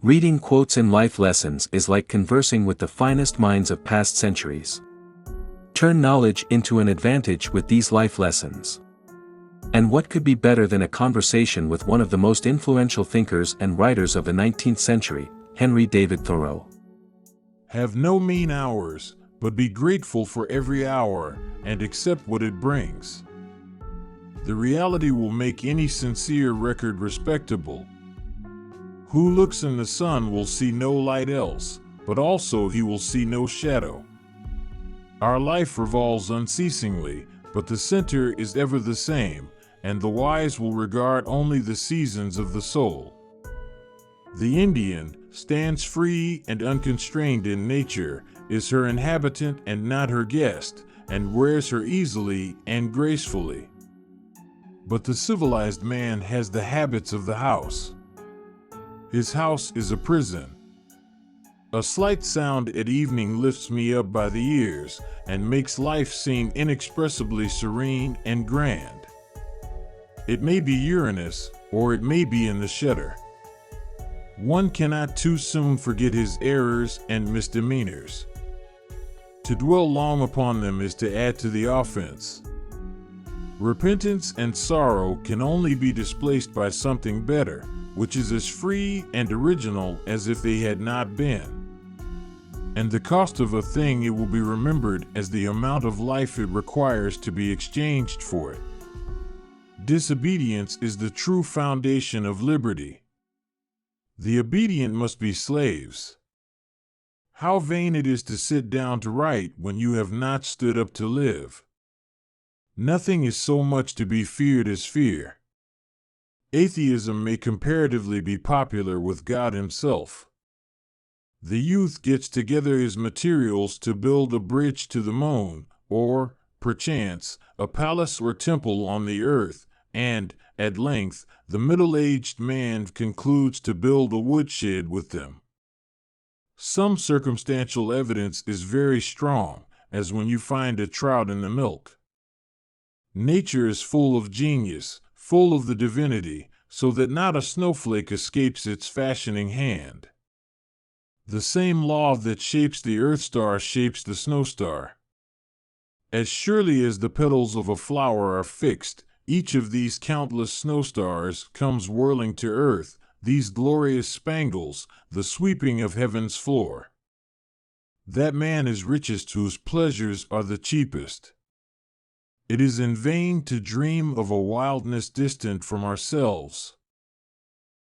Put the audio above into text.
Reading quotes in life lessons is like conversing with the finest minds of past centuries. Turn knowledge into an advantage with these life lessons. And what could be better than a conversation with one of the most influential thinkers and writers of the 19th century, Henry David Thoreau? Have no mean hours, but be grateful for every hour, and accept what it brings. The reality will make any sincere record respectable. Who looks in the sun will see no light else, but also he will see no shadow. Our life revolves unceasingly, but the center is ever the same, and the wise will regard only the seasons of the soul. The Indian stands free and unconstrained in nature, is her inhabitant and not her guest, and wears her easily and gracefully. But the civilized man has the habits of the house. His house is a prison. A slight sound at evening lifts me up by the ears and makes life seem inexpressibly serene and grand. It may be Uranus, or it may be in the shutter. One cannot too soon forget his errors and misdemeanors. To dwell long upon them is to add to the offense. Repentance and sorrow can only be displaced by something better, which is as free and original as if they had not been. And the cost of a thing, it will be remembered as the amount of life it requires to be exchanged for it. Disobedience is the true foundation of liberty. The obedient must be slaves. How vain it is to sit down to write when you have not stood up to live. Nothing is so much to be feared as fear. Atheism may comparatively be popular with God himself. The youth gets together his materials to build a bridge to the moon, or, perchance, a palace or temple on the earth, and, at length, the middle-aged man concludes to build a woodshed with them. Some circumstantial evidence is very strong, as when you find a trout in the milk. Nature is full of genius, full of the divinity, so that not a snowflake escapes its fashioning hand. The same law that shapes the earth star shapes the snow star. As surely as the petals of a flower are fixed, each of these countless snow stars comes whirling to earth, these glorious spangles, the sweeping of heaven's floor. That man is richest whose pleasures are the cheapest. It is in vain to dream of a wildness distant from ourselves.